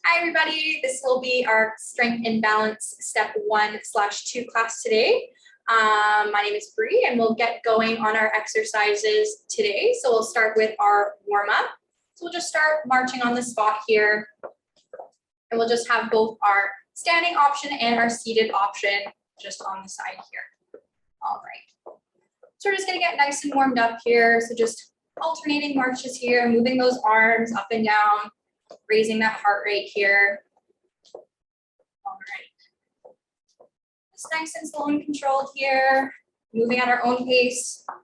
Hi everybody, this will be our strength and balance step 1/2 class today. My name is Bree and we'll get going on our exercises today. So we'll start with our warm up. So we'll just start marching on the spot here. And we'll just have both our standing option and our seated option just on the side here. All right. So we're just gonna get nice and warmed up here. So just alternating marches here, moving those arms up and down, raising that heart rate here. All right. Just nice and slow and controlled here, moving at our own pace. All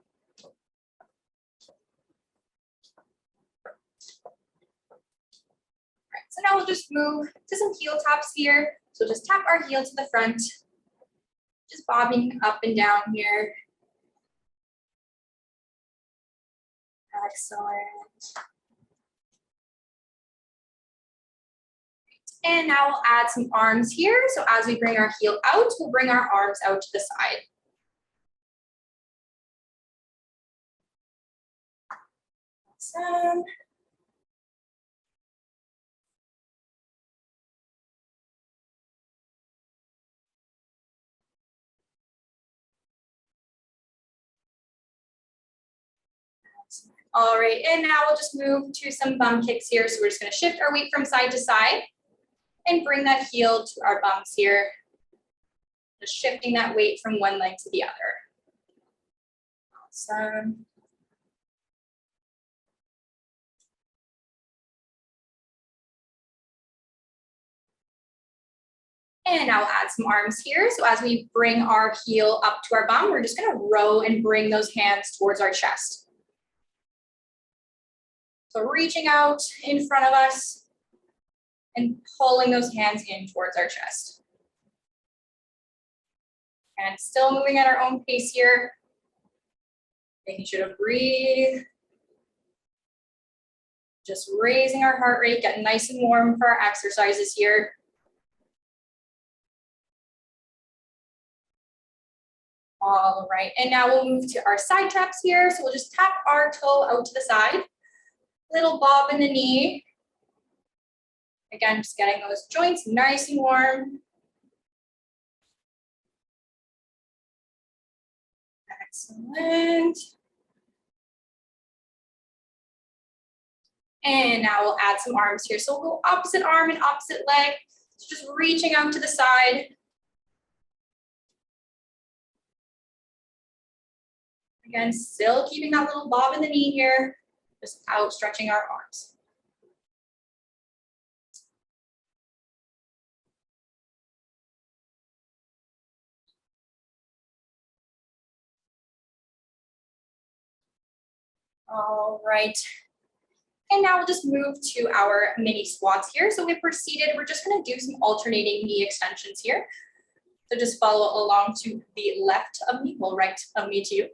right, so now we'll just move to some heel taps here. So just tap our heel to the front, just bobbing up and down here. Excellent. And now we'll add some arms here. So as we bring our heel out, we'll bring our arms out to the side. Awesome. All right, and now we'll just move to some bum kicks here. So we're just going to shift our weight from side to side and bring that heel to our bums here. Just shifting that weight from one leg to the other. Awesome. And now we'll add some arms here. So as we bring our heel up to our bum, we're just going to row and bring those hands towards our chest. So reaching out in front of us and pulling those hands in towards our chest. And still moving at our own pace here. Making sure to breathe. Just raising our heart rate, getting nice and warm for our exercises here. All right, and now we'll move to our side taps here. So we'll just tap our toe out to the side. Little bob in the knee. Again, just getting those joints nice and warm. Excellent. And now we'll add some arms here. So we'll go opposite arm and opposite leg. So just reaching out to the side. Again, still keeping that little bob in the knee here. Just outstretching our arms. All right. And now we'll just move to our mini squats here. So if we're seated, we're just going to do some alternating knee extensions here. So just follow along to the left of me, well, right of me too.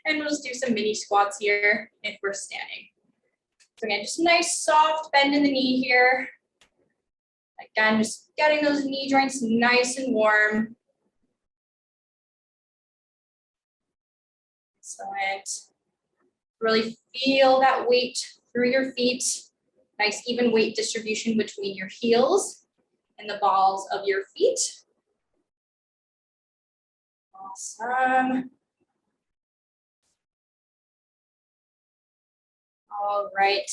And we'll just do some mini squats here if we're standing. So again, just a nice soft bend in the knee here. Again, just getting those knee joints nice and warm. Excellent. Really feel that weight through your feet. Nice even weight distribution between your heels and the balls of your feet. Awesome. All right.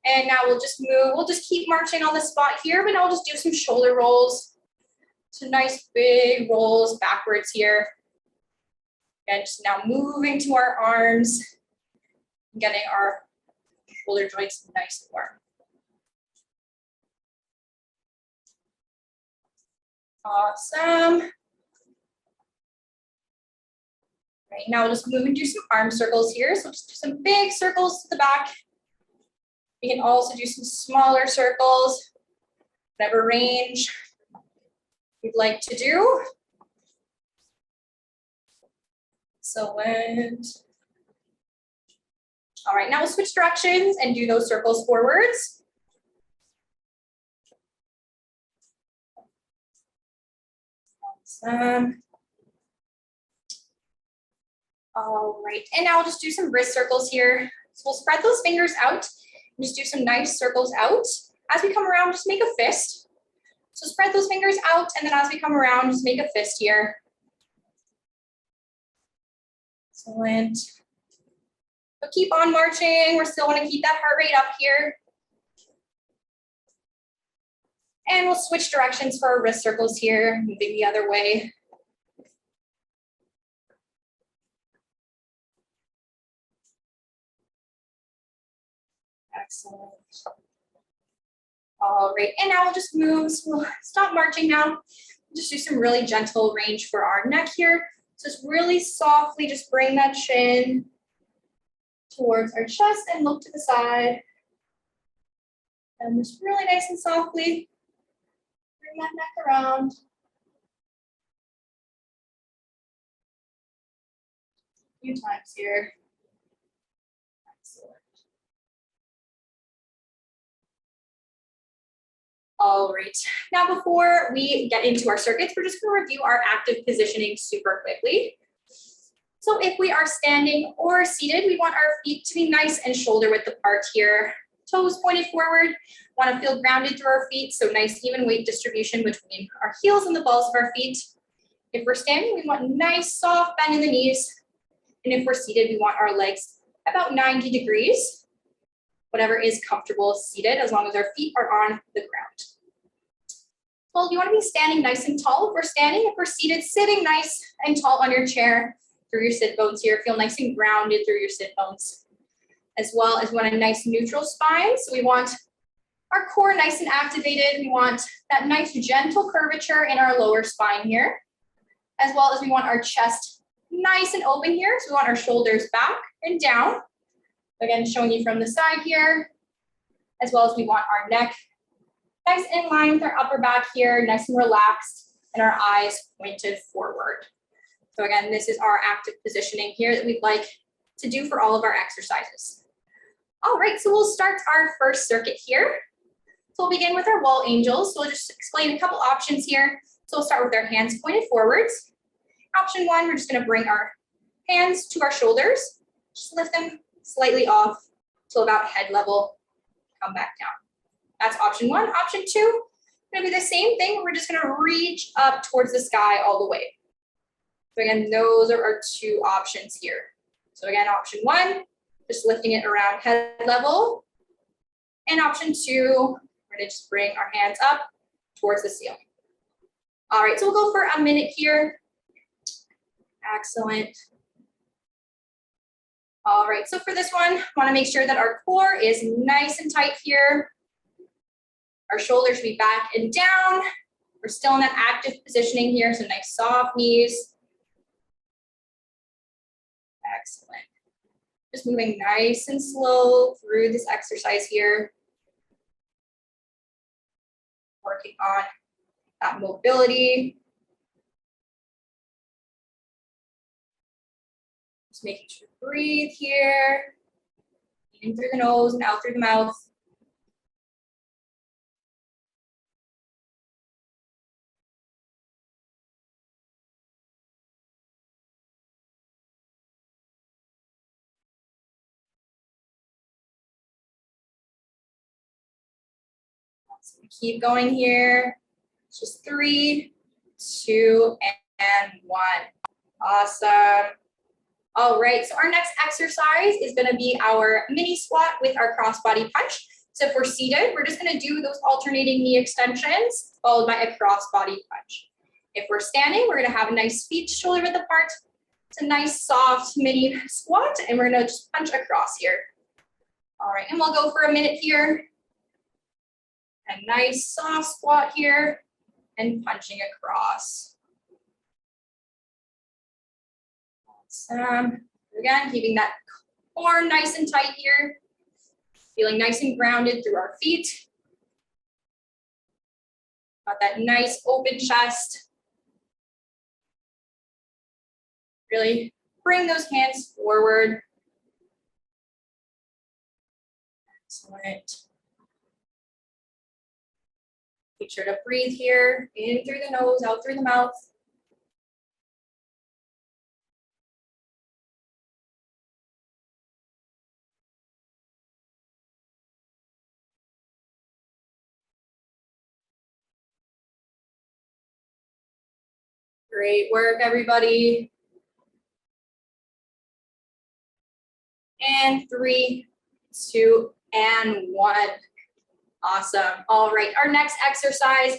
And now we'll just move, we'll just keep marching on the spot here, but I'll just do some shoulder rolls. Some nice big rolls backwards here. And just now moving to our arms, getting our shoulder joints nice and warm. Awesome. Right, now we'll just move and do some arm circles here. So just do some big circles to the back. You can also do some smaller circles, whatever range you'd like to do. Excellent. All right, now we'll switch directions and do those circles forwards. Awesome. All right, and now we'll just do some wrist circles here. So we'll spread those fingers out and just do some nice circles out As we come around, just make a fist. So spread those fingers out, and then as we come around, just make a fist here. Excellent. So keep on marching. We still want to keep that heart rate up here. And we'll switch directions for our wrist circles here, moving the other way. Excellent. All right, and now we'll just move. So we'll stop marching now. Just do some really gentle range for our neck here. So just really softly just bring that chin towards our chest and look to the side. And just really nice and softly bring that neck around. A few times here. Excellent. All right, now before we get into our circuits, we're just going to review our active positioning super quickly. So if we are standing or seated, we want our feet to be nice and shoulder width apart here. Toes pointed forward, want to feel grounded through our feet, so nice even weight distribution between our heels and the balls of our feet. If we're standing, we want nice soft bend in the knees. And if we're seated, we want our legs about 90 degrees, whatever is comfortable seated, as long as our feet are on the ground. Well, you want to be standing nice and tall if we're standing. If we're seated, sitting nice and tall on your chair through your sit bones here. Feel nice and grounded through your sit bones. As well as we want a nice neutral spine. So we want our core nice and activated. We want that nice gentle curvature in our lower spine here. As well as we want our chest nice and open here. So we want our shoulders back and down. Again, showing you from the side here. As well as we want our neck nice in line with our upper back here, nice and relaxed, and our eyes pointed forward. So again, this is our active positioning here that we'd like to do for all of our exercises. All right, so we'll start our first circuit here. So we'll begin with our wall angels. So we'll just explain a couple options here. So we'll start with our hands pointed forwards. Option one, we're just gonna bring our hands to our shoulders, just lift them slightly off till about head level, come back down. That's option one. Option two, gonna be the same thing. We're just gonna reach up towards the sky all the way. So again, those are our two options here. So again, option one, just lifting it around head level. And option two, we're gonna just bring our hands up towards the ceiling. All right, so we'll go for a minute here. Excellent. All right, so for this one, wanna make sure that our core is nice and tight here. Our shoulders should be back and down. We're still in that active positioning here, so nice soft knees. Excellent. Just moving nice and slow through this exercise here. Working on that mobility. Just making sure to breathe here. In through the nose and out through the mouth. So we keep going here. It's just 3, 2, and 1. Awesome. All right, so our next exercise is gonna be our mini squat with our crossbody punch. So if we're seated, we're just gonna do those alternating knee extensions followed by a crossbody punch. If we're standing, we're gonna have a nice feet shoulder width apart. It's a nice soft mini squat, and we're gonna just punch across here. All right, and we'll go for a minute here. A nice soft squat here and punching across. Awesome. Again, keeping that core nice and tight here. Feeling nice and grounded through our feet. Got that nice open chest. Really bring those hands forward. Excellent. Make sure to breathe here, in through the nose, out through the mouth. Great work, everybody. And 3, 2, and 1. Awesome. All right, our next exercise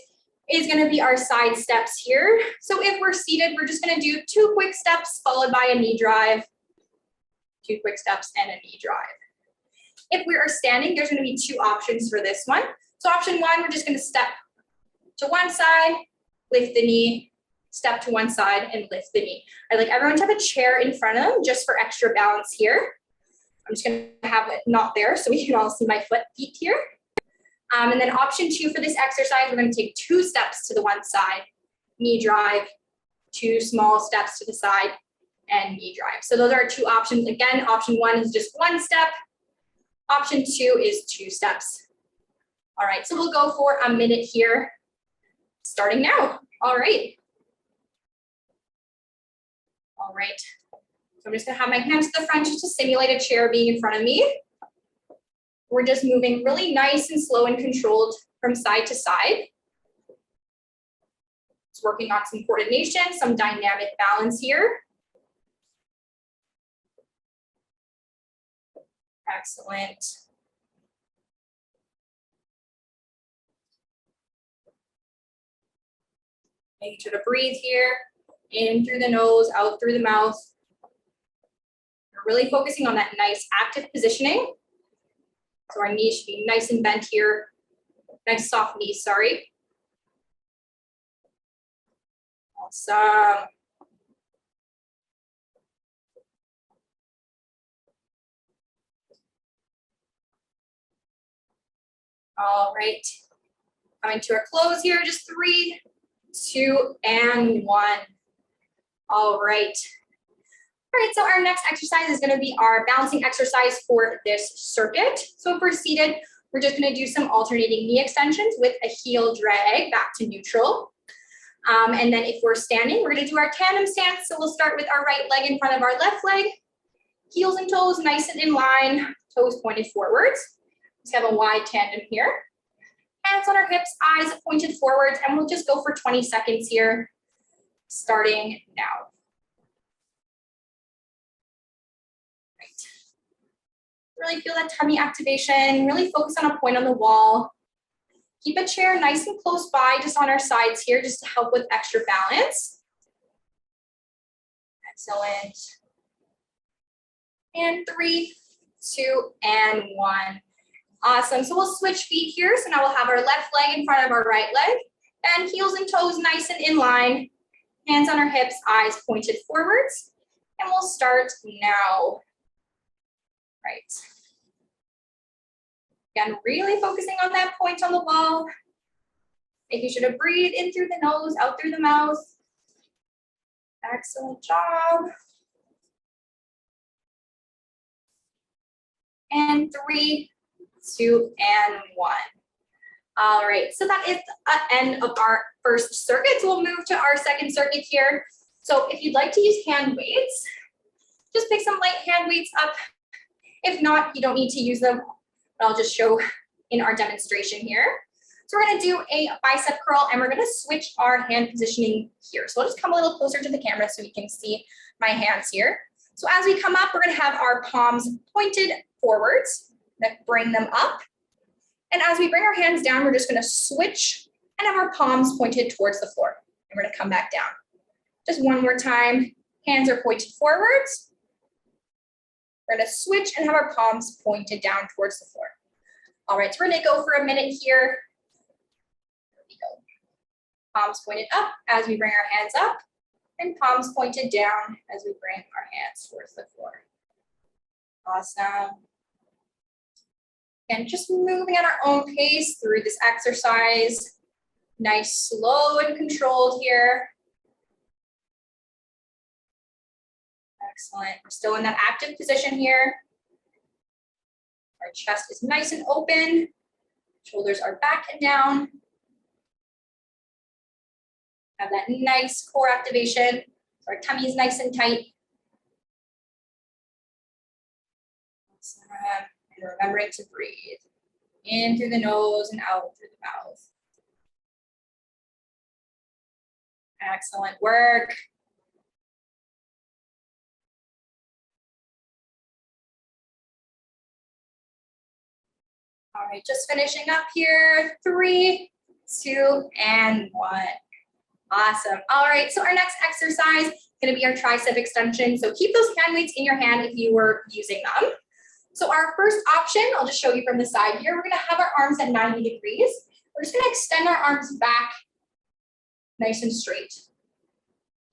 is going to be our side steps here. So if we're seated, we're just going to do 2 quick steps followed by a knee drive. 2 quick steps and a knee drive. If we are standing, there's going to be 2 options for this one. So option 1, we're just going to step to one side, lift the knee, step to one side, and lift the knee. I'd like everyone to have a chair in front of them just for extra balance here. I'm just going to have it not there so we can all see my feet here. And then option 2 for this exercise, we're going to take 2 steps to the one side, knee drive, 2 small steps to the side, and knee drive. So those are our 2 options. Again, option 1 is just 1 step. Option 2 is 2 steps. All right, so we'll go for a minute here, starting now. All right. All right. So I'm just going to have my hands to the front just to simulate a chair being in front of me. We're just moving really nice and slow and controlled from side to side. It's working on some coordination, some dynamic balance here. Excellent. Making sure to breathe here, in through the nose, out through the mouth. We're really focusing on that nice active positioning. So our knees should be nice and bent here. Nice soft knees, sorry. Awesome. All right. Coming to our close here, just 3, 2, and 1. All right. All right, so our next exercise is going to be our balancing exercise for this circuit. So if we're seated, we're just going to do some alternating knee extensions with a heel drag back to neutral. And then if we're standing, we're going to do our tandem stance. So we'll start with our right leg in front of our left leg, heels and toes nice and in line, toes pointed forwards. Let's have a wide tandem here. Hands on our hips, eyes pointed forwards, and we'll just go for 20 seconds here, starting now. Really feel that tummy activation, really focus on a point on the wall. Keep a chair nice and close by, just on our sides here, just to help with extra balance. Excellent. And 3, 2, and 1. Awesome, so we'll switch feet here. So now we'll have our left leg in front of our right leg, and heels and toes nice and in line. Hands on our hips, eyes pointed forwards. And we'll start now. Right. Again, really focusing on that point on the wall. Making sure to breathe in through the nose, out through the mouth. Excellent job. And 3, 2, and 1. All right, so that is the end of our first circuit. So we'll move to our second circuit here. So if you'd like to use hand weights, just pick some light hand weights up. If not, you don't need to use them. I'll just show in our demonstration here. So we're going to do a bicep curl, and we're going to switch our hand positioning here. So I'll just come a little closer to the camera so you can see my hands here. So as we come up, we're going to have our palms pointed forwards, that bring them up. And as we bring our hands down, we're just going to switch and have our palms pointed towards the floor. And we're going to come back down. Just one more time. Hands are pointed forwards. We're going to switch and have our palms pointed down towards the floor. All right, so we're going to go for a minute here. There we go. Palms pointed up as we bring our hands up, and palms pointed down as we bring our hands towards the floor. Awesome. And just moving at our own pace through this exercise. Nice, slow, and controlled here. Excellent. We're still in that active position here. Our chest is nice and open. Shoulders are back and down. Have that nice core activation. So our tummy is nice and tight. Awesome. And remembering to breathe in through the nose and out through the mouth. Excellent work. All right, just finishing up here. 3, 2, and 1. Awesome. All right, so our next exercise is going to be our tricep extension. So keep those hand weights in your hand if you were using them. So our first option, I'll just show you from the side here. We're going to have our arms at 90 degrees. We're just going to extend our arms back nice and straight.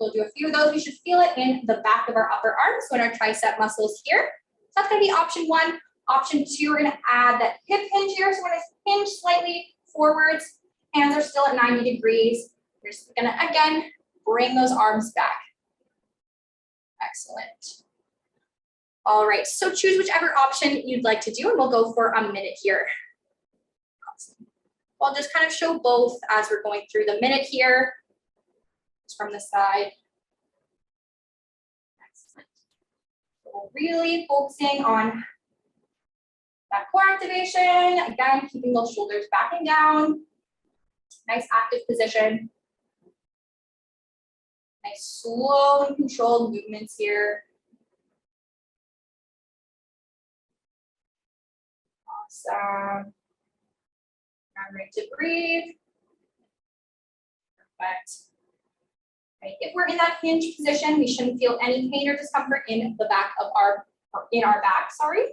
We'll do a few of those. We should feel it in the back of our upper arms, so in our tricep muscles here. So that's going to be option 1. Option 2, we're going to add that hip hinge here. So we're going to hinge slightly forwards. Hands are still at 90 degrees. We're just going to, again, bring those arms back. Excellent. All right, so choose whichever option you'd like to do, and we'll go for a minute here. Awesome. I'll just kind of show both as we're going through the minute here. Just from the side. Excellent. So we're really focusing on that core activation. Again, keeping those shoulders back and down. Nice active position. Nice slow and controlled movements here. Awesome. I'm ready to breathe. Perfect. Right. If we're in that hinge position, we shouldn't feel any pain or discomfort in the back of our back, sorry.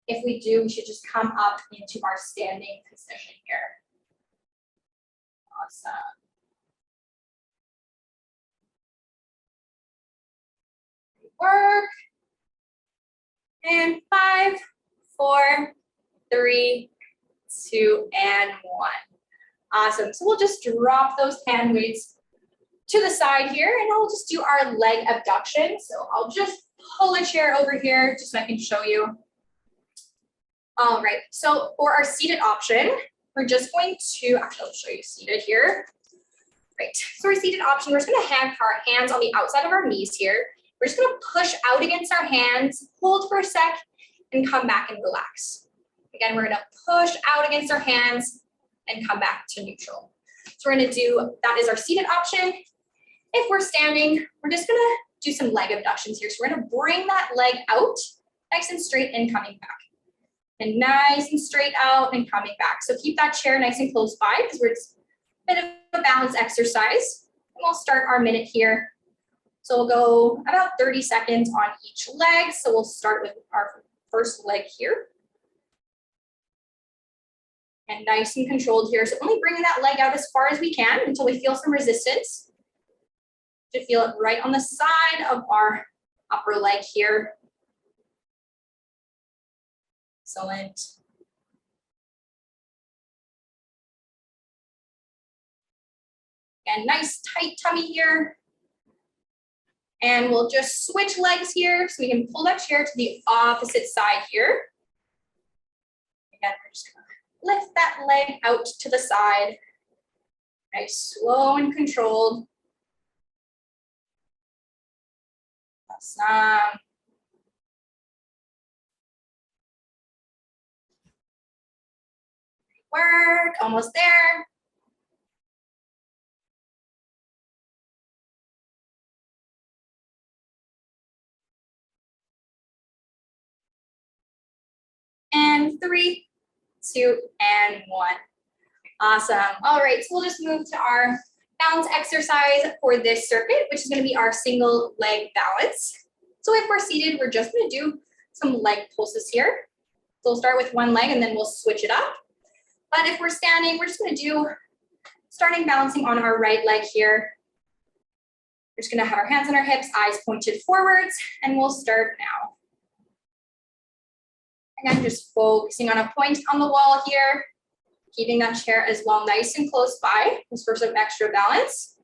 If we do, we should just come up into our standing position here. Awesome. Great work. And 5, 4, 3, 2, and 1. Awesome. So we'll just drop those hand weights to the side here, and I'll just do our leg abduction. So I'll just pull a chair over here just so I can show you. All right, so for our seated option, we're just going to, actually I'll show you seated here. Right, so our seated option, we're just gonna have our hands on the outside of our knees here. We're just gonna push out against our hands, hold for a sec, and come back and relax. Again, we're gonna push out against our hands and come back to neutral. So we're gonna do, that is our seated option. If we're standing, we're just gonna do some leg abductions here. So we're gonna bring that leg out, nice and straight and coming back. And nice and straight out and coming back. So keep that chair nice and close by because we're just a bit of a balance exercise. And we'll start our minute here. So we'll go about 30 seconds on each leg. So we'll start with our first leg here. And nice and controlled here. So only bringing that leg out as far as we can until we feel some resistance. To feel it right on the side of our upper leg here. Excellent. And nice tight tummy here. And we'll just switch legs here so we can pull that chair to the opposite side here. Again, we're just gonna lift that leg out to the side. Nice, slow and controlled. Awesome. Work, almost there. And 3, 2, and 1. Awesome. All right, so we'll just move to our balance exercise for this circuit, which is going to be our single leg balance. So if we're seated, we're just going to do some leg pulses here. So we'll start with one leg and then we'll switch it up. But if we're standing, we're just going to do starting balancing on our right leg here. We're just going to have our hands on our hips, eyes pointed forwards, and we'll start now. Again, just focusing on a point on the wall here, keeping that chair as well nice and close by, just for some extra balance.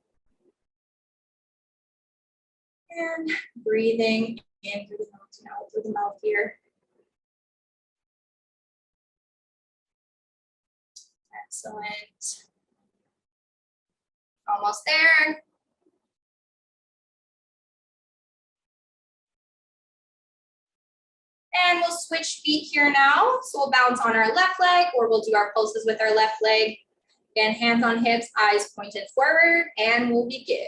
And breathing in through the nose and out through the mouth here. Excellent. Almost there. And we'll switch feet here now. So we'll bounce on our left leg, or we'll do our pulses with our left leg. Again, hands on hips, eyes pointed forward, and we'll begin.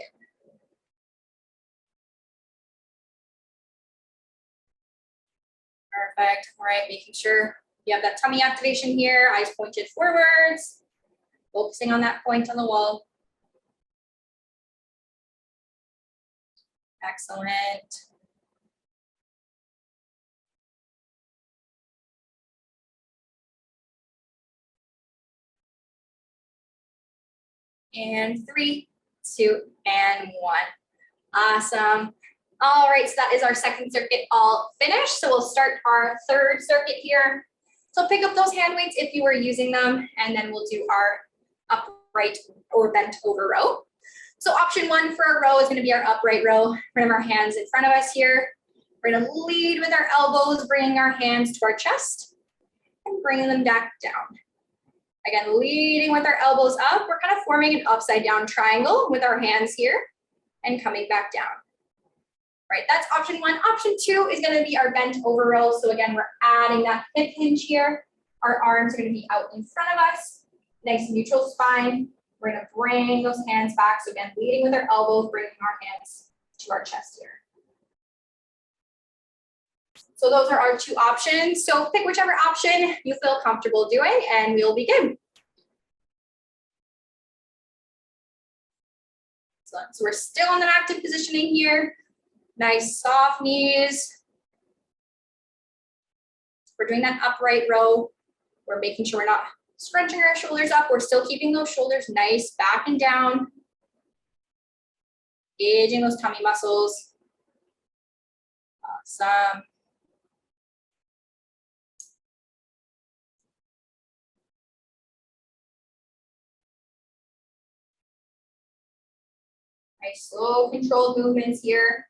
Perfect. All right, making sure you have that tummy activation here, eyes pointed forwards, focusing on that point on the wall. Excellent. And 3, 2, and 1. Awesome. All right, so that is our second circuit all finished. So we'll start our third circuit here. So pick up those hand weights if you were using them, and then we'll do our upright or bent over row. So option 1 for our row is going to be our upright row. We're going to have our hands in front of us here. We're going to lead with our elbows, bringing our hands to our chest and bringing them back down. Again, leading with our elbows up. We're kind of forming an upside down triangle with our hands here and coming back down. Right, that's option 1. Option 2 is going to be our bent over row. So again, we're adding that hip hinge here. Our arms are going to be out in front of us. Nice neutral spine. We're going to bring those hands back. So again, leading with our elbows, bringing our hands to our chest here. So those are our 2 options. So pick whichever option you feel comfortable doing, and we'll begin. So we're still in an active positioning here. Nice soft knees. We're doing that upright row. We're making sure we're not scrunching our shoulders up. We're still keeping those shoulders nice back and down. Engaging those tummy muscles. Awesome. Nice slow controlled movements here.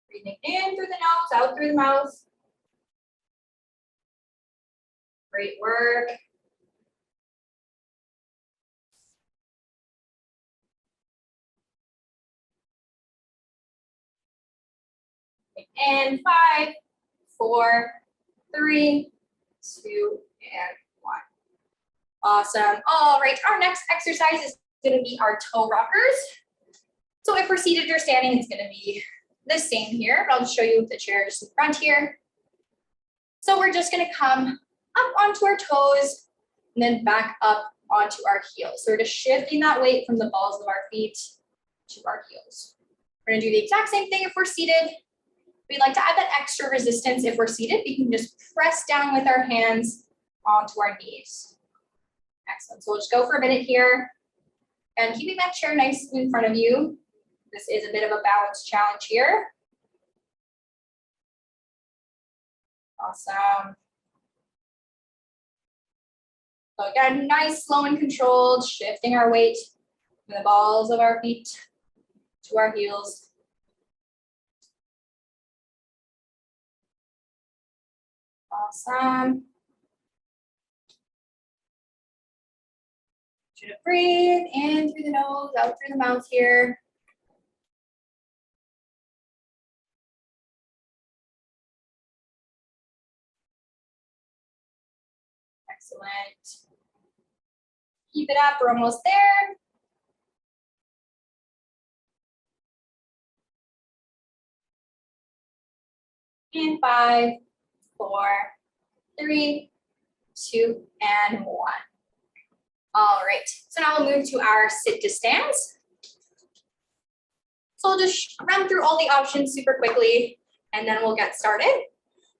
Breathing in through the nose, out through the mouth. Great work. And 5, 4, 3, 2, and 1. Awesome. All right, our next exercise is going to be our toe rockers. So if we're seated or standing, it's going to be the same here. I'll just show you with the chair just in front here. So we're just going to come up onto our toes and then back up onto our heels. So we're just shifting that weight from the balls of our feet to our heels. We're going to do the exact same thing if we're seated. We'd like to add that extra resistance if we're seated. We can just press down with our hands onto our knees. Excellent. So we'll just go for a minute here and keeping that chair nice in front of you. This is a bit of a balance challenge here. Awesome. So again, nice, slow and controlled, shifting our weight from the balls of our feet to our heels. Awesome. Try to breathe in through the nose, out through the mouth here. Excellent. Keep it up, we're almost there. And 5, 4, 3, 2, and 1. All right, so now we'll move to our sit to stands. So we'll just run through all the options super quickly, and then we'll get started.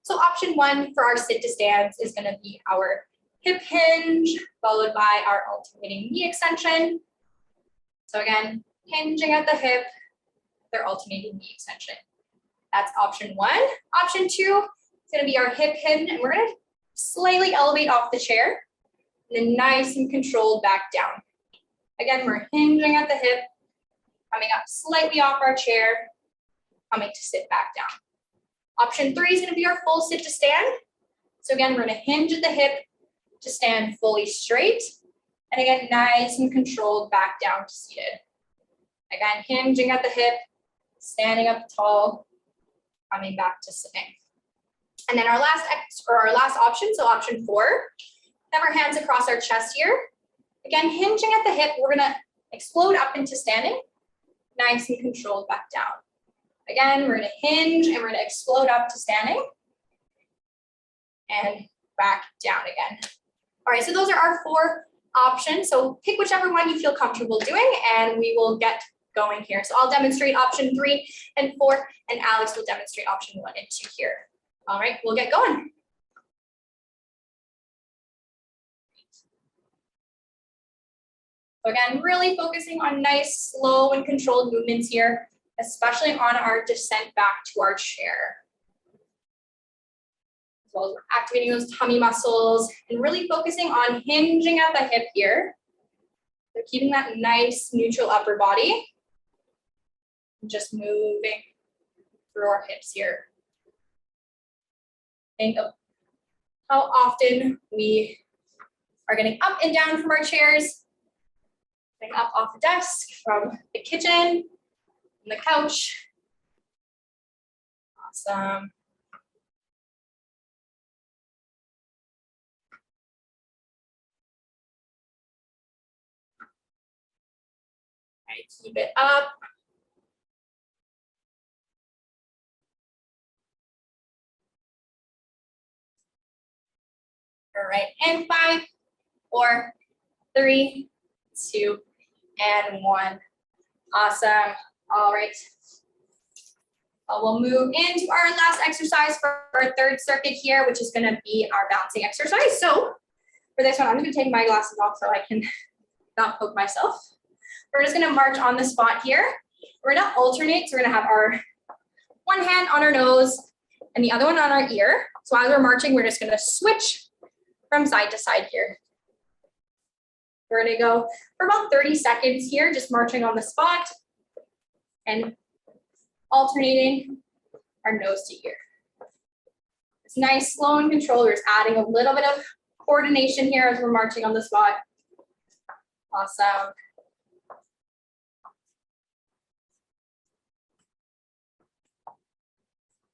So option 1 for our sit to stands is going to be our hip hinge, followed by our alternating knee extension. So again, hinging at the hip, their alternating knee extension. That's option 1. Option 2 is going to be our hip hinge, and we're going to slightly elevate off the chair, and then nice and controlled back down. Again, we're hinging at the hip, coming up slightly off our chair, coming to sit back down. Option 3 is going to be our full sit to stand. So again, we're going to hinge at the hip to stand fully straight. And again, nice and controlled back down to seated. Again, hinging at the hip, standing up tall, coming back to sitting. And then our last option, so option 4, have our hands across our chest here. Again, hinging at the hip, we're gonna explode up into standing, nice and controlled back down. Again, we're gonna hinge and we're gonna explode up to standing and back down again. All right, so those are our 4 options. So pick whichever one you feel comfortable doing and we will get going here. So I'll demonstrate option 3 and 4 and Alex will demonstrate option 1 and 2 here. All right, we'll get going. So again, really focusing on nice, slow and controlled movements here, especially on our descent back to our chair. As well as we're activating those tummy muscles and really focusing on hinging at the hip here. So keeping that nice neutral upper body. And just moving through our hips here. Think of how often we are getting up and down from our chairs, getting up off the desk, from the kitchen, from the couch. Awesome. All right, keep it up. All right, and 5, 4, 3, 2, and 1. Awesome. All right. We'll move into our last exercise for our 3rd circuit here, which is going to be our balancing exercise. So for this one, I'm going to take my glasses off so I can not poke myself. We're just going to march on the spot here. We're going to alternate. So we're going to have our one hand on our nose and the other one on our ear. So as we're marching, we're just going to switch from side to side here. We're going to go for about 30 seconds here, just marching on the spot and alternating our nose to ear. It's nice, slow and controlled. We're just adding a little bit of coordination here as we're marching on the spot. Awesome.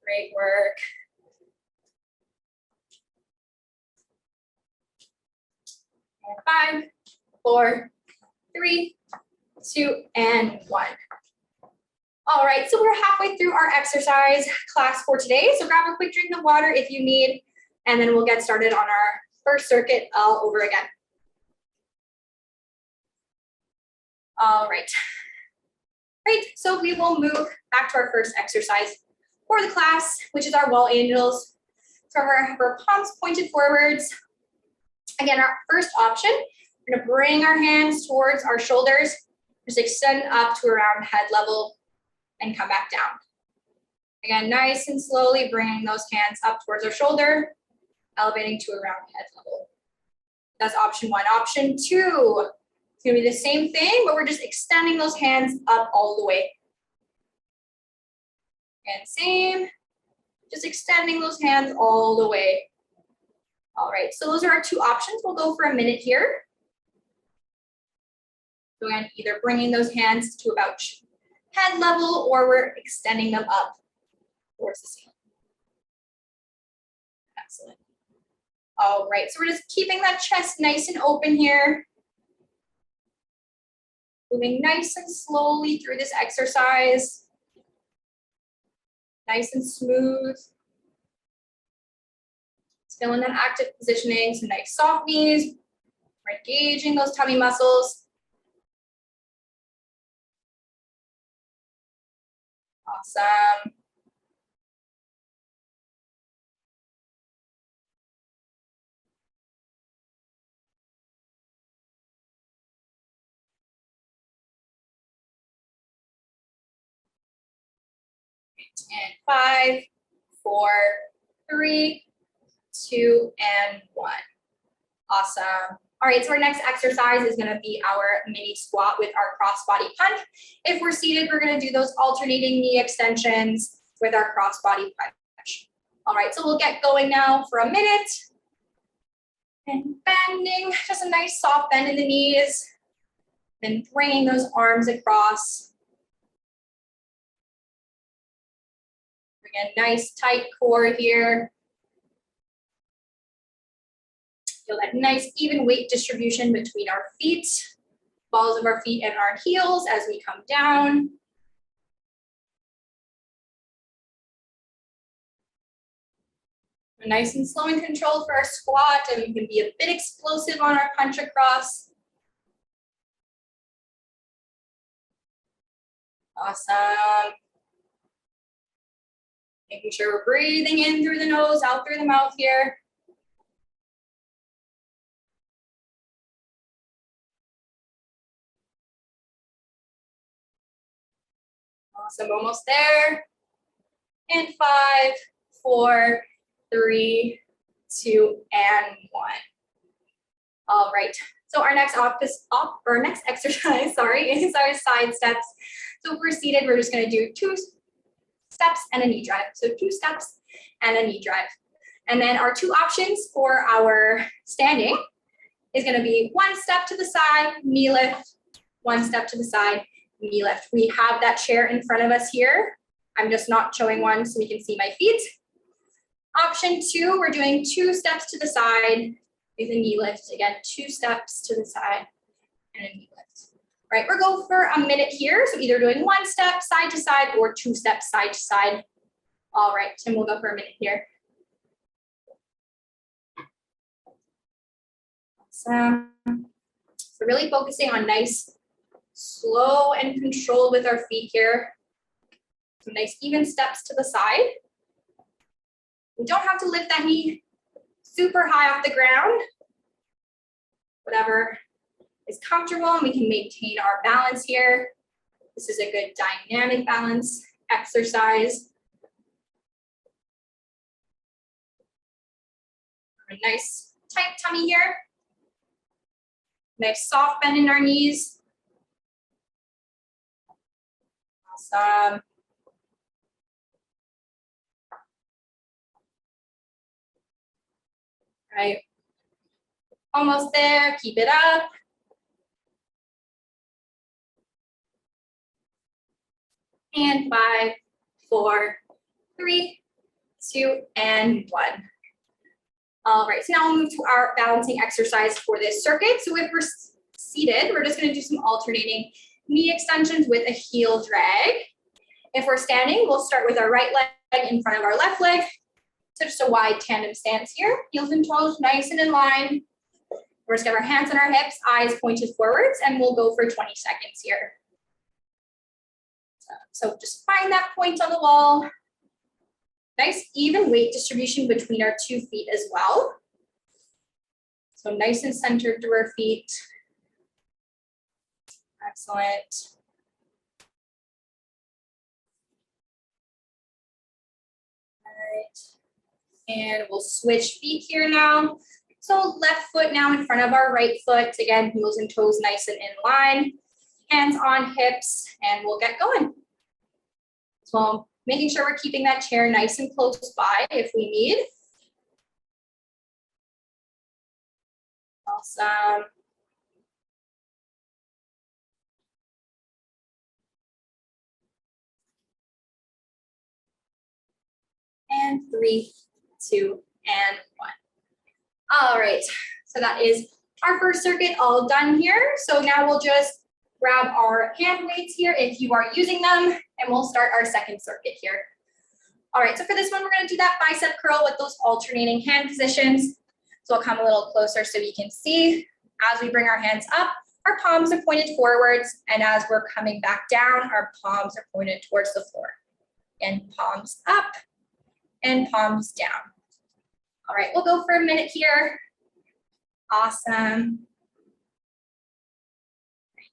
Great work. And 5, 4, 3, 2, and 1. All right, so we're halfway through our exercise class for today. So grab a quick drink of water if you need, and then we'll get started on our 1st circuit all over again. All right. Great, so we will move back to our 1st exercise for the class, which is our wall angels. So our palms pointed forwards. Again, our 1st option, we're gonna bring our hands towards our shoulders, just extend up to around head level and come back down. Again, nice and slowly bringing those hands up towards our shoulder, elevating to around head level. That's option 1. Option 2, it's gonna be the same thing, but we're just extending those hands up all the way. And same, just extending those hands all the way. All right, so those are our 2 options. We'll go for a minute here. So again, either bringing those hands to about head level or we're extending them up towards the ceiling. Excellent. All right, so we're just keeping that chest nice and open here. Moving nice and slowly through this exercise. Nice and smooth. Still in that active positioning, some nice soft knees. We're engaging those tummy muscles. Awesome. And 5, 4, 3, 2, and 1. Awesome. All right, so our next exercise is going to be our mini squat with our cross-body punch. If we're seated, we're going to do those alternating knee extensions with our cross-body punch. All right, so we'll get going now for a minute. And bending, just a nice soft bend in the knees. Then bringing those arms across. Bring a nice tight core here. Feel that nice even weight distribution between our feet, balls of our feet and our heels as we come down. Nice and slow and controlled for our squat, and we can be a bit explosive on our punch across. Awesome. Making sure we're breathing in through the nose, out through the mouth here. Awesome, almost there. And 5, 4, 3, 2, and 1. All right. So our next exercise, sorry, is our side steps. So if we're seated, we're just going to do 2 steps and a knee drive. So 2 steps and a knee drive. And then our 2 options for our standing is going to be 1 step to the side, knee lift, 1 step to the side, knee lift. We have that chair in front of us here. I'm just not showing one so we can see my feet. Option 2, we're doing 2 steps to the side with a knee lift. Again, 2 steps to the side and a knee lift. All right, we're going for a minute here. So either doing 1 step side to side or 2 steps side to side. All right, and we'll go for a minute here. Awesome. So really focusing on nice, slow and controlled with our feet here. Some nice even steps to the side. We don't have to lift that knee super high off the ground. Whatever is comfortable, and we can maintain our balance here. This is a good dynamic balance exercise. A nice tight tummy here. Nice soft bend in our knees. Awesome. Right. Almost there. Keep it up. And 5, 4, 3, 2, and 1. All right, so now we'll move to our balancing exercise for this circuit. So if we're seated, we're just going to do some alternating knee extensions with a heel drag. If we're standing, we'll start with our right leg in front of our left leg. So just a wide tandem stance here. Heels and toes nice and in line. We're just going to have our hands on our hips, eyes pointed forwards, and we'll go for 20 seconds here. So just find that point on the wall. Nice even weight distribution between our 2 feet as well. So nice and centered through our feet. Excellent. All right. And we'll switch feet here now. So left foot now in front of our right foot. Again, heels and toes nice and in line. Hands on hips, and we'll get going. So making sure we're keeping that chair nice and close by if we need. Awesome. And 3, 2, and 1. All right, so that is our first circuit all done here. So now we'll just grab our hand weights here if you are using them, and we'll start our second circuit here. All right, so for this one, we're gonna do that bicep curl with those alternating hand positions. So I'll come a little closer so you can see. As we bring our hands up, our palms are pointed forwards, and as we're coming back down, our palms are pointed towards the floor. And palms up and palms down. All right, we'll go for a minute here. Awesome.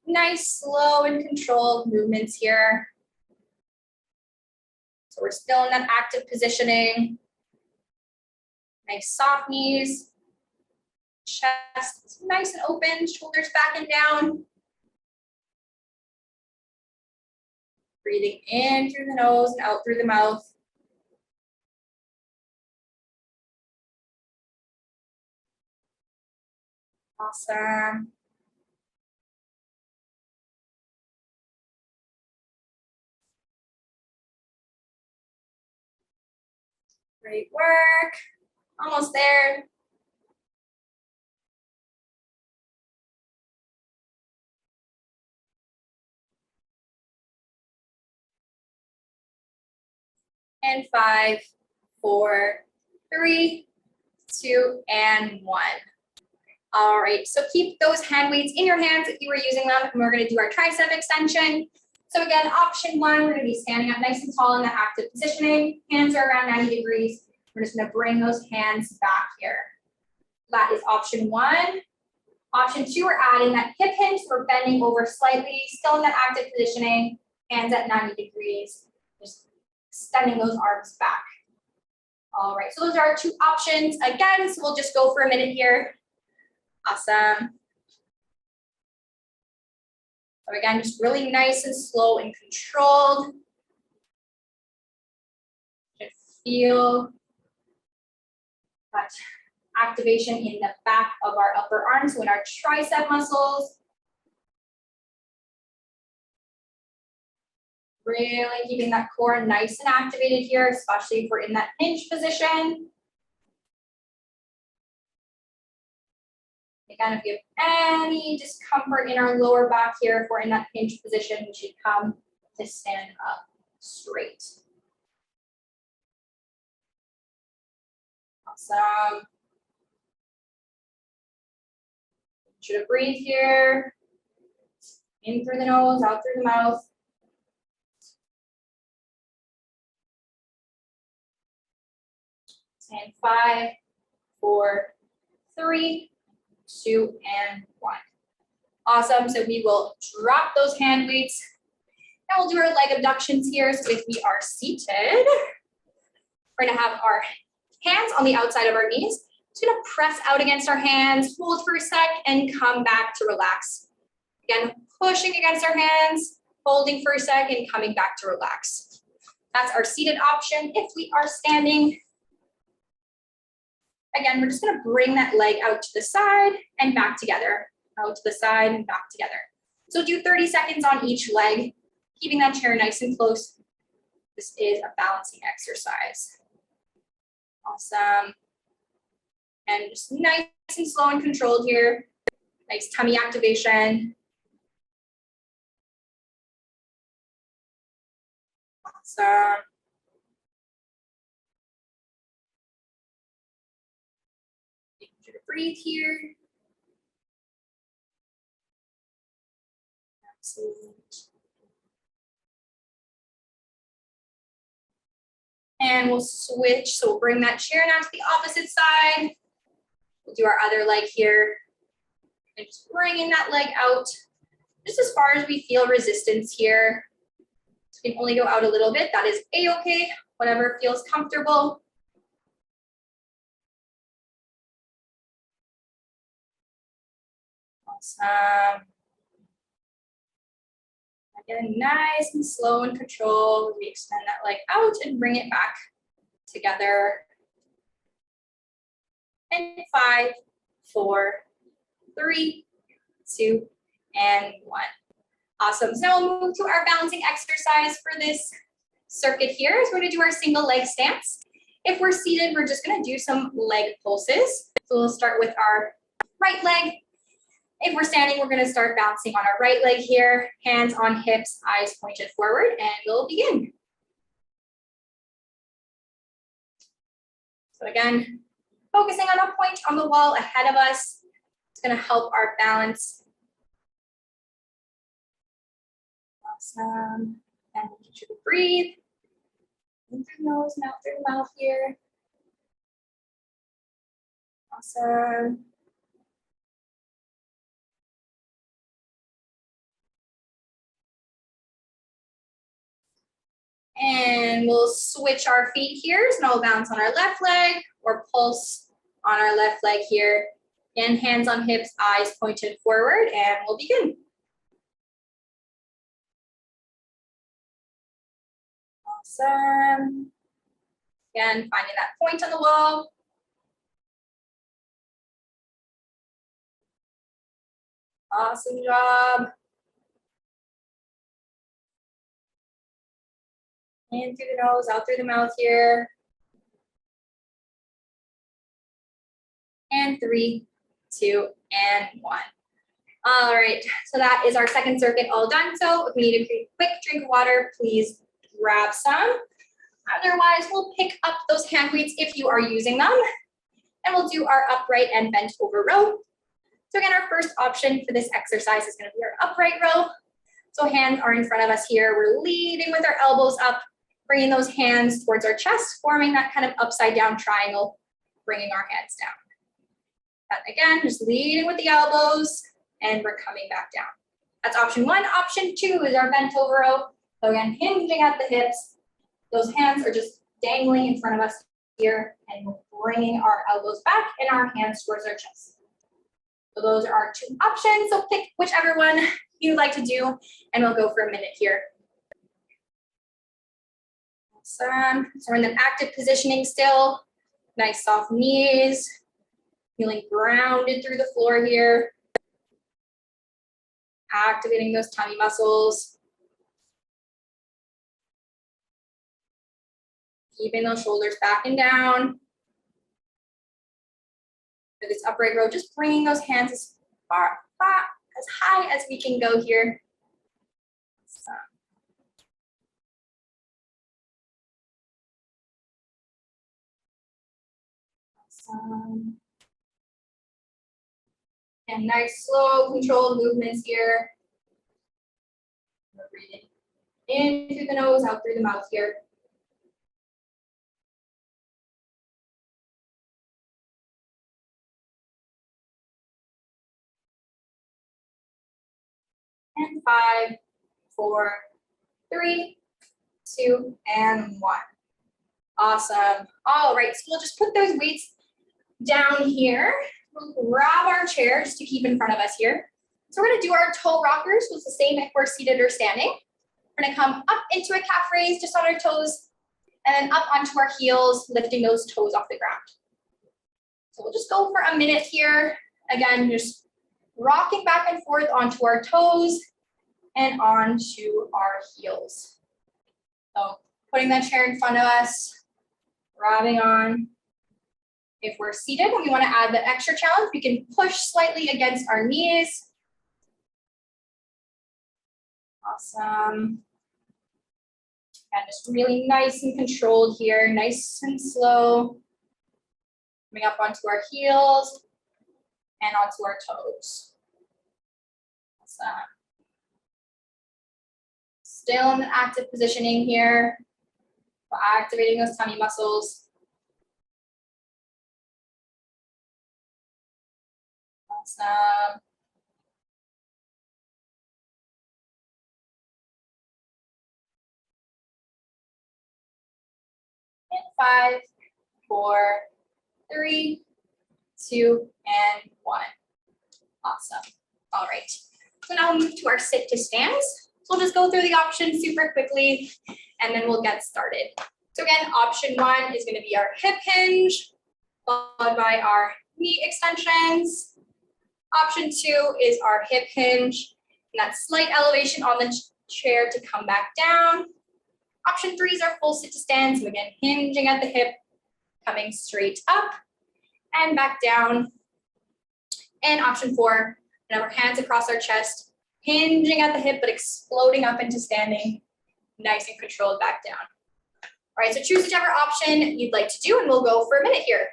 Nice, slow and controlled movements here. So we're still in that active positioning. Nice soft knees. Chest nice and open, shoulders back and down. Breathing in through the nose and out through the mouth. Awesome. Great work. Almost there. And 5, 4, 3, 2, and 1. All right, so keep those hand weights in your hands if you were using them, and we're gonna do our tricep extension. So again, option 1, we're gonna be standing up nice and tall in the active positioning. Hands are around 90 degrees. We're just gonna bring those hands back here. That is option 1. Option 2, we're adding that hip hinge. We're bending over slightly, still in that active positioning, hands at 90 degrees, just extending those arms back. All right, so those are our 2 options. Again, so we'll just go for a minute here. Awesome. So again, just really nice and slow and controlled. Just feel that activation in the back of our upper arms, so in our tricep muscles. Really keeping that core nice and activated here, especially if we're in that hinge position. Again, if you have any discomfort in our lower back here, if we're in that hinge position, we should come to stand up straight. Awesome. Should breathe here. In through the nose, out through the mouth. And 5, 4, 3, 2, and 1. Awesome. So we will drop those hand weights. Now we'll do our leg abductions here. So if we are seated, we're going to have our hands on the outside of our knees. Just going to press out against our hands, hold for a sec, and come back to relax. Again, pushing against our hands, holding for a sec, and coming back to relax. That's our seated option. If we are standing, again, we're just going to bring that leg out to the side and back together, out to the side and back together. So do 30 seconds on each leg, keeping that chair nice and close. This is a balancing exercise. Awesome. And just nice and slow and controlled here. Nice tummy activation. Awesome. Breathe here. Excellent. And we'll switch. So we'll bring that chair now to the opposite side. We'll do our other leg here. And just bringing that leg out just as far as we feel resistance here. So we can only go out a little bit. That is a-okay, whatever feels comfortable. Awesome. Again, nice and slow and controlled. We extend that leg out and bring it back together. And 5, 4, 3, 2, and 1. Awesome. So now we'll move to our balancing exercise for this circuit here. So we're going to do our single leg stance. If we're seated, we're just going to do some leg pulses. So we'll start with our right leg. If we're standing, we're going to start bouncing on our right leg here, hands on hips, eyes pointed forward, and we'll begin. So again, focusing on a point on the wall ahead of us. It's going to help our balance. Awesome. And make sure to breathe. In through the nose and out through the mouth here. Awesome. And we'll switch our feet here. So now we'll bounce on our left leg or pulse on our left leg here. And hands on hips, eyes pointed forward, and we'll begin. Awesome. Again, finding that point on the wall. Awesome job. In through the nose, out through the mouth here. And 3, 2, and 1. All right, so that is our second circuit all done. So if we need a quick drink of water, please grab some. Otherwise, we'll pick up those hand weights if you are using them, and we'll do our upright and bent over row. So again, our first option for this exercise is going to be our upright row. So hands are in front of us here. We're leading with our elbows up, bringing those hands towards our chest, forming that kind of upside down triangle, bringing our hands down. And again, just leading with the elbows, and we're coming back down. That's option one. Option two is our bent over row. So again, hinging at the hips. Those hands are just dangling in front of us here, and we're bringing our elbows back and our hands towards our chest. So those are our two options. So pick whichever one you'd like to do, and we'll go for a minute here. Awesome. So we're in an active positioning still. Nice soft knees. Feeling grounded through the floor here. Activating those tummy muscles. Keeping those shoulders back and down. For this upright row, just bringing those hands as high as we can go here. Awesome. And nice, slow, controlled movements here. We're breathing in through the nose, out through the mouth here. And 5, 4, 3, 2, and 1. Awesome. All right, so we'll just put those weights down here. We'll grab our chair just to keep in front of us here. So we're gonna do our toe rockers, which is the same if we're seated or standing. We're gonna come up into a calf raise just on our toes, and then up onto our heels, lifting those toes off the ground. So we'll just go for a minute here. Again, just rocking back and forth onto our toes and onto our heels. So putting that chair in front of us, grabbing on. If we're seated and we want to add the extra challenge, we can push slightly against our knees. Awesome. And just really nice and controlled here, nice and slow. Coming up onto our heels and onto our toes. Awesome. Still in an active positioning here. Activating those tummy muscles. Awesome. And 5, 4, 3, 2, and 1. Awesome. All right. So now we'll move to our sit to stands. So we'll just go through the options super quickly, and then we'll get started. So again, option 1 is going to be our hip hinge, followed by our knee extensions. Option 2 is our hip hinge, and that slight elevation on the chair to come back down. Option 3 is our full sit to stand. So again, hinging at the hip, coming straight up and back down. And option 4, and our hands across our chest, hinging at the hip, but exploding up into standing, nice and controlled back down. All right, so choose whichever option you'd like to do, and we'll go for a minute here.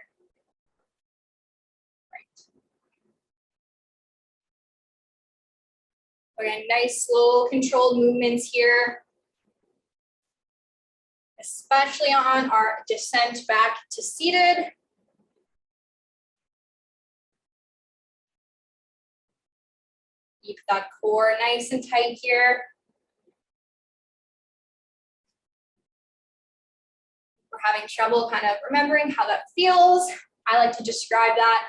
Again, nice, slow, controlled movements here, especially on our descent back to seated. Keep that core nice and tight here. We're having trouble kind of remembering how that feels. I like to describe that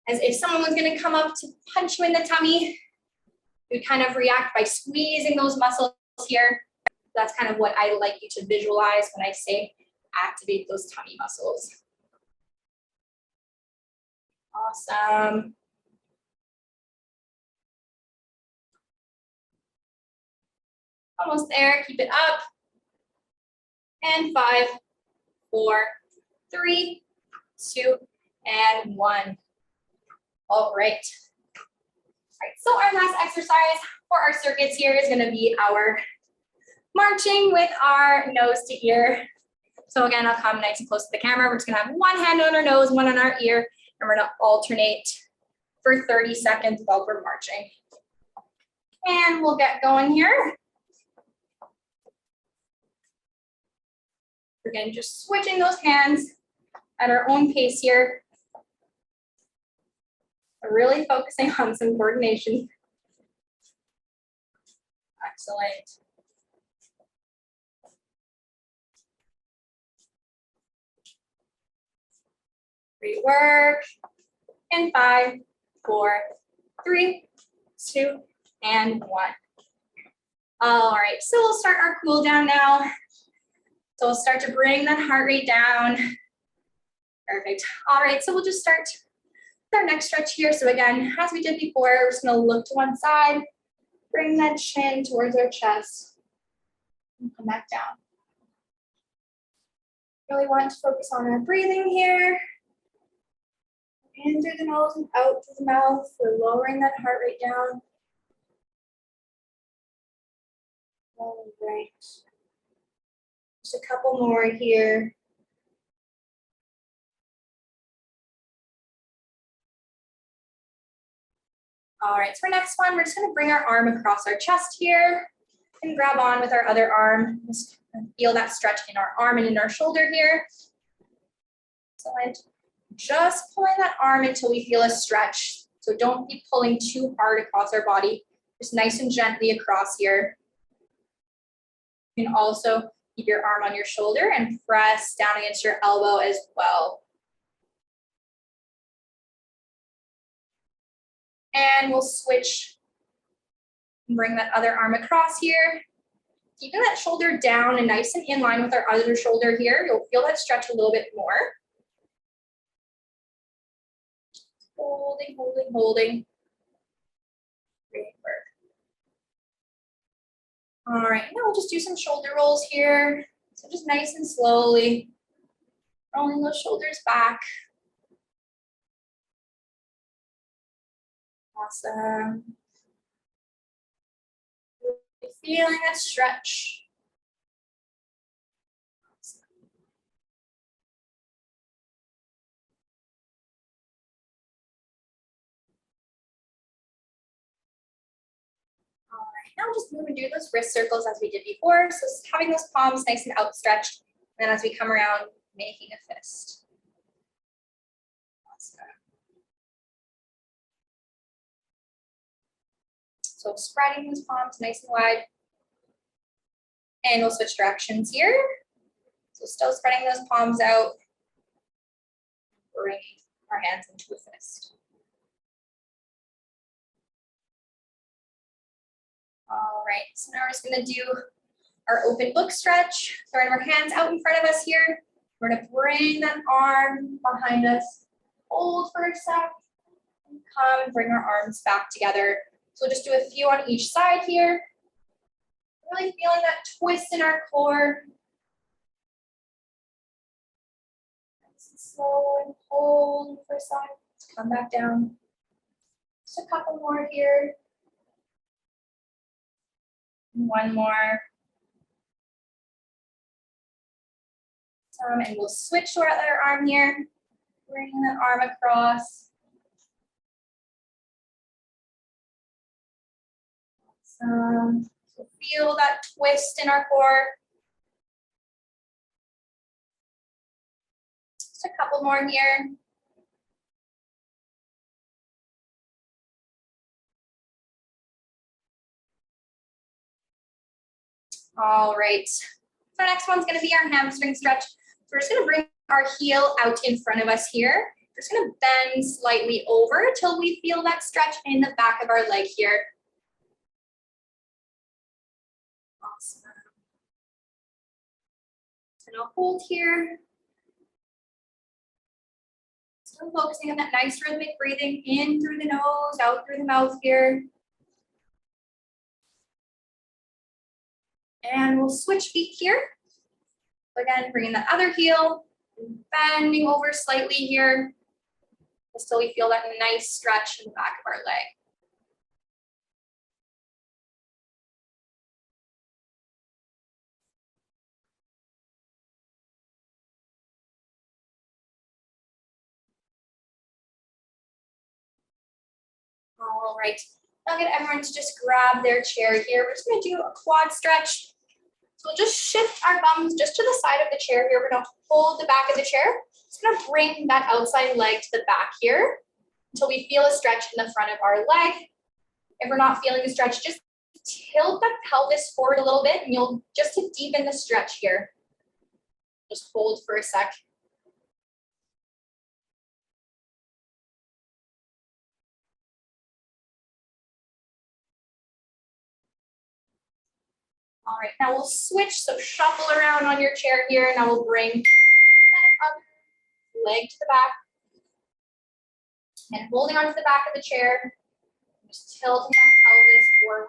as if someone was going to come up to punch you in the tummy. You kind of react by squeezing those muscles here. That's kind of what I like you to visualize when I say activate those tummy muscles. Awesome. Almost there, keep it up. And 5, 4, 3, 2, and 1. All right. All right, so our last exercise for our circuits here is going to be our marching with our nose to ear. So again, I'll come nice and close to the camera. We're just gonna have one hand on our nose, one on our ear, and we're gonna alternate for 30 seconds while we're marching. And we'll get going here. Again, just switching those hands at our own pace here. We're really focusing on some coordination. Excellent. Great work. And 5, 4, 3, 2, and 1. All right, so we'll start our cool down now. So we'll start to bring that heart rate down. Perfect. All right, so we'll just start with our next stretch here. So again, as we did before, we're just gonna look to one side, bring that chin towards our chest, and come back down. Really want to focus on our breathing here. In through the nose and out through the mouth. We're lowering that heart rate down. All right. Just a couple more here. All right, so for next one, we're just gonna bring our arm across our chest here and grab on with our other arm. Just feel that stretch in our arm and in our shoulder here. Excellent. Just pulling that arm until we feel a stretch. So don't be pulling too hard across our body. Just nice and gently across here. You can also keep your arm on your shoulder and press down against your elbow as well. And we'll switch and bring that other arm across here. Keeping that shoulder down and nice and in line with our other shoulder here. You'll feel that stretch a little bit more. Holding, holding, holding. Great work. All right, now we'll just do some shoulder rolls here. So just nice and slowly, rolling those shoulders back. Awesome. Really feeling that stretch. All right, now just move and do those wrist circles as we did before. So having those palms nice and outstretched. And then as we come around, making a fist. Awesome. So spreading those palms nice and wide. And we'll switch directions here. So still spreading those palms out. Bringing our hands into a fist. All right, so now we're just gonna do our open book stretch. Throwing our hands out in front of us here. We're gonna bring that arm behind us. Hold for a sec. And come and bring our arms back together. So we'll just do a few on each side here. Really feeling that twist in our core. Nice and slow and hold for a sec. Come back down. Just a couple more here. One more. And we'll switch to our other arm here. Bring that arm across. Awesome. So feel that twist in our core. Just a couple more here. All right. So next one's going to be our hamstring stretch. So we're just going to bring our heel out in front of us here. We're just going to bend slightly over until we feel that stretch in the back of our leg here. Awesome. And I'll hold here. Still focusing on that nice rhythmic breathing in through the nose, out through the mouth here. And we'll switch feet here. Again, bringing the other heel, bending over slightly here, until we feel that nice stretch in the back of our leg. All right, I'll get everyone to just grab their chair here. We're just gonna do a quad stretch. So we'll just shift our bums just to the side of the chair here. We're gonna hold the back of the chair. Just gonna bring that outside leg to the back here until we feel a stretch in the front of our leg. If we're not feeling the stretch, just tilt the pelvis forward a little bit and you'll just to deepen the stretch here. Just hold for a sec. All right, now we'll switch, so shuffle around on your chair here. Now we'll bring that other leg to the back and holding onto the back of the chair, just tilting that pelvis forward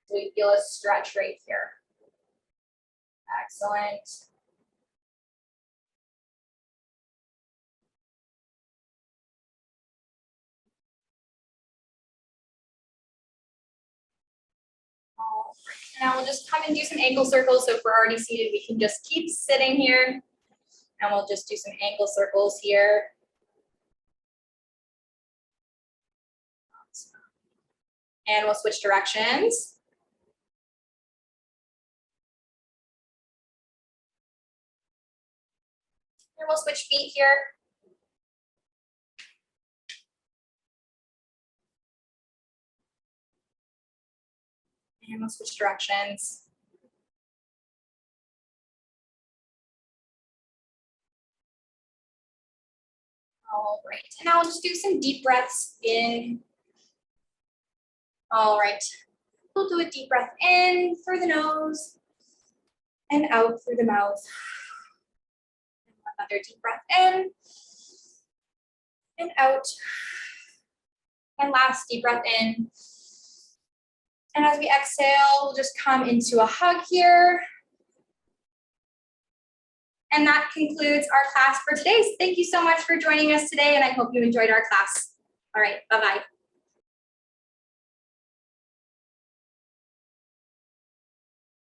so we feel a stretch right here. Excellent. All right. Now we'll just come and do some ankle circles. So if we're already seated, we can just keep sitting here. And we'll just do some ankle circles here. And we'll switch directions. And we'll switch feet here. And we'll switch directions. All right, and now we'll just do some deep breaths in. All right, we'll do a deep breath in through the nose and out through the mouth. Another deep breath in and out. And last deep breath in. And as we exhale, we'll just come into a hug here. And that concludes our class for today. Thank you so much for joining us today, and I hope you enjoyed our class. All right, bye-bye.